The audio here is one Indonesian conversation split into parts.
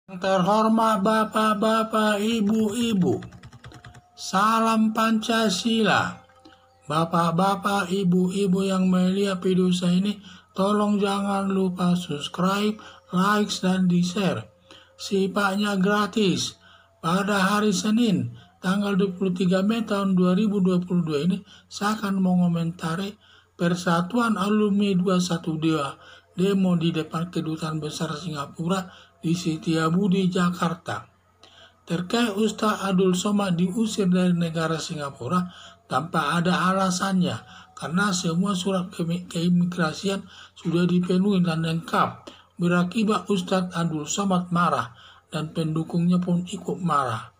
Terhormat Bapak-Bapak, Ibu-Ibu, salam Pancasila. Bapak-Bapak, Ibu-Ibu yang melihat video saya ini, tolong jangan lupa subscribe, like, dan di-share. Sifatnya gratis. Pada hari Senin, tanggal 23 Mei tahun 2022 ini, saya akan mengomentari Persatuan Alumni 212 demo di depan Kedutaan Besar Singapura di Setiabudi, Jakarta. Terkait Ustaz Abdul Somad diusir dari negara Singapura tanpa ada alasannya, karena semua surat keimigrasian sudah dipenuhi dan lengkap. Berakibat Ustaz Abdul Somad marah dan pendukungnya pun ikut marah.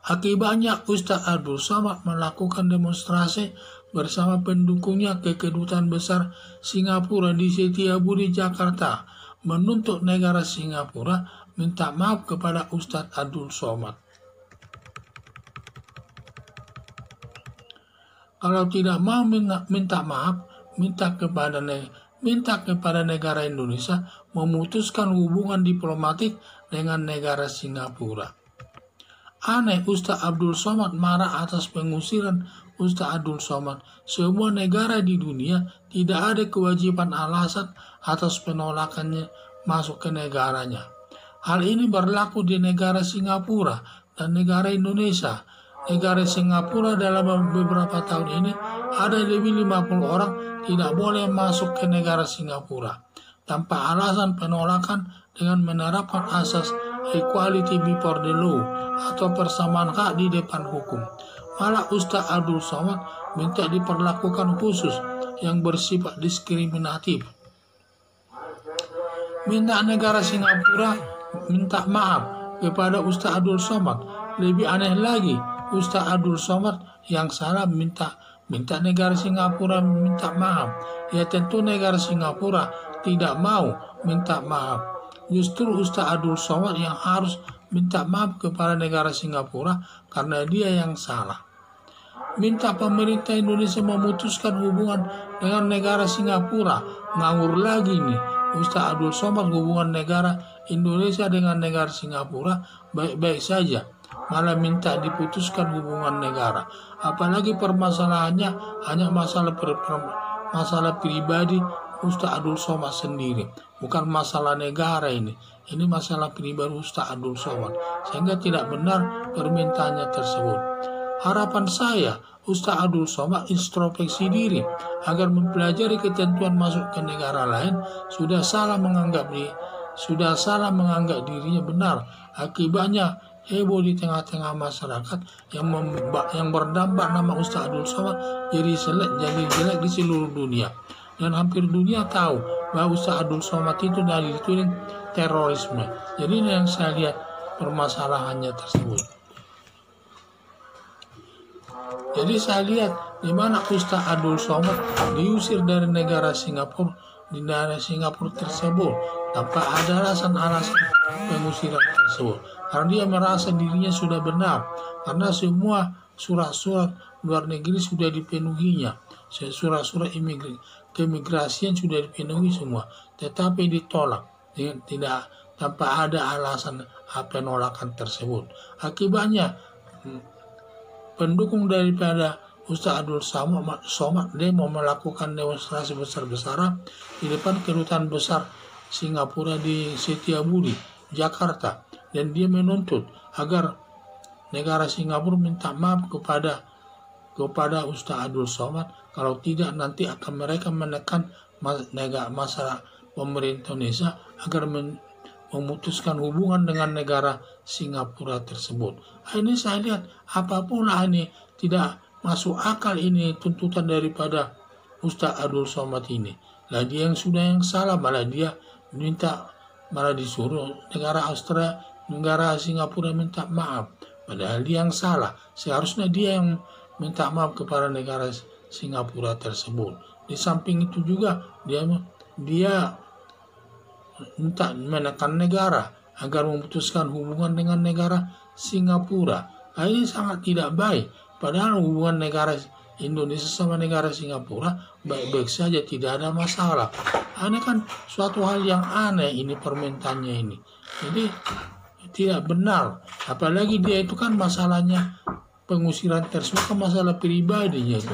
Akibatnya Ustaz Abdul Somad melakukan demonstrasi bersama pendukungnya ke Kedutaan Besar Singapura di Setiabudi, Jakarta, menuntut negara Singapura minta maaf kepada Ustaz Abdul Somad. Kalau tidak mau minta maaf, minta kepada negara Indonesia memutuskan hubungan diplomatik dengan negara Singapura. Aneh, Ustaz Abdul Somad marah atas pengusiran Ustaz Abdul Somad. Semua negara di dunia tidak ada kewajiban alasan atas penolakannya masuk ke negaranya. Hal ini berlaku di negara Singapura dan negara Indonesia. Negara Singapura dalam beberapa tahun ini ada lebih 50 orang tidak boleh masuk ke negara Singapura tanpa alasan penolakan dengan menerapkan asas equality before the law atau persamaan hak di depan hukum. Malah Ustaz Abdul Somad minta diperlakukan khusus yang bersifat diskriminatif. Minta negara Singapura minta maaf kepada Ustaz Abdul Somad. Lebih aneh lagi, Ustaz Abdul Somad yang salah minta negara Singapura minta maaf. Ya tentu negara Singapura tidak mau minta maaf. Justru Ustaz Abdul Somad yang harus minta maaf kepada negara Singapura karena dia yang salah. Minta pemerintah Indonesia memutuskan hubungan dengan negara Singapura. Ngawur lagi nih Ustaz Abdul Somad. Hubungan negara Indonesia dengan negara Singapura baik-baik saja, malah minta diputuskan hubungan negara. Apalagi permasalahannya hanya masalah pribadi Ustaz Abdul Somad sendiri, bukan masalah negara ini. Ini masalah pribadi Ustaz Abdul Somad, sehingga tidak benar permintaannya tersebut. Harapan saya, Ustaz Abdul Somad introspeksi diri agar mempelajari ketentuan masuk ke negara lain. Sudah salah menganggap dirinya benar. Akibatnya heboh di tengah-tengah masyarakat yang berdampak nama Ustaz Abdul Somad jadi jelek di seluruh dunia. Dan hampir dunia tahu bahwa Ustaz Abdul Somad itu dari dituding terorisme. Jadi ini yang saya lihat permasalahannya tersebut. Jadi saya lihat di mana Ustaz Abdul Somad diusir dari negara Singapura, di negara Singapura tersebut tanpa ada alasan pengusiran tersebut. Karena dia merasa dirinya sudah benar, karena semua surat-surat luar negeri sudah dipenuhinya, surat-surat keimigrasian sudah dipenuhi semua, tetapi ditolak tidak tanpa ada alasan penolakan tersebut. Akibatnya pendukung daripada Ustaz Abdul Somad demo melakukan demonstrasi besar-besaran di depan Kedutaan Besar Singapura di Setiabudi, Jakarta, dan dia menuntut agar negara Singapura minta maaf kepada Ustaz Abdul Somad. Kalau tidak, nanti akan mereka menekan masalah pemerintah Indonesia agar memutuskan hubungan dengan negara Singapura tersebut. Ini saya lihat apapun lah ini tidak masuk akal ini tuntutan daripada Ustaz Abdul Somad ini. Lah dia yang salah, malah dia malah disuruh negara Singapura minta maaf. Padahal dia yang salah. Seharusnya dia yang minta maaf kepada negara Singapura tersebut. Di samping itu juga dia minta menekan negara agar memutuskan hubungan dengan negara Singapura. Ini sangat tidak baik. Padahal hubungan negara Indonesia sama negara Singapura baik-baik saja, tidak ada masalah. Ini kan suatu hal yang aneh ini permintaannya ini. Jadi tidak benar. Apalagi dia itu kan masalahnya pengusiran tersebut kan masalah pribadinya itu.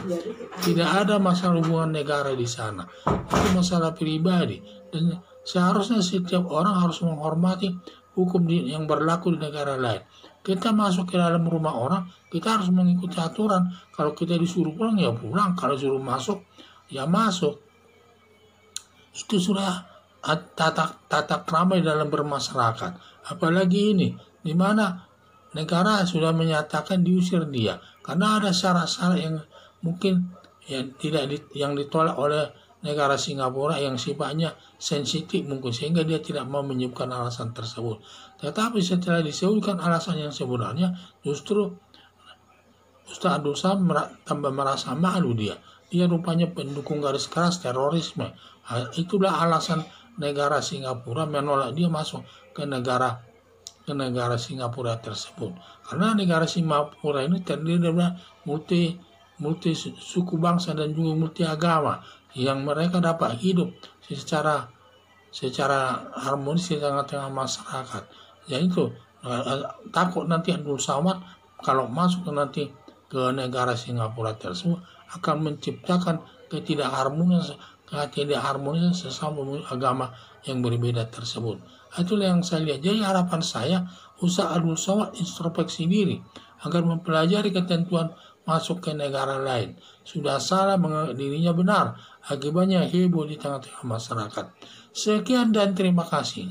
Tidak ada masalah hubungan negara di sana. Itu masalah pribadi. Dan seharusnya setiap orang harus menghormati hukum yang berlaku di negara lain. Kita masuk ke dalam rumah orang, kita harus mengikuti aturan. Kalau kita disuruh pulang, ya pulang. Kalau suruh masuk, ya masuk. Itu sudah tata krama dalam bermasyarakat. Apalagi ini, di mana negara sudah menyatakan diusir dia karena ada syarat-syarat yang mungkin yang ditolak oleh negara Singapura yang sifatnya sensitif mungkin, sehingga dia tidak mau menyebutkan alasan tersebut. Tetapi setelah disebutkan alasan yang sebenarnya, justru Ustaz Abdul Somad tambah merasa malu dia. Dia rupanya pendukung garis keras terorisme. Itulah alasan negara Singapura menolak dia masuk ke negara Singapura tersebut. Karena negara Singapura ini terdiri dari multi suku bangsa dan juga multi agama yang mereka dapat hidup secara harmonis di tengah-tengah masyarakat. Yaitu takut nanti Abdul Somad kalau masuk nanti ke negara Singapura tersebut akan menciptakan ketidakharmonisan sesama agama yang berbeda tersebut. Itulah yang saya lihat. Jadi harapan saya Ustaz Abdul Somad introspeksi diri agar mempelajari ketentuan masuk ke negara lain. Sudah salah menganggap dirinya benar, akibatnya heboh di tengah-tengah masyarakat. Sekian dan terima kasih.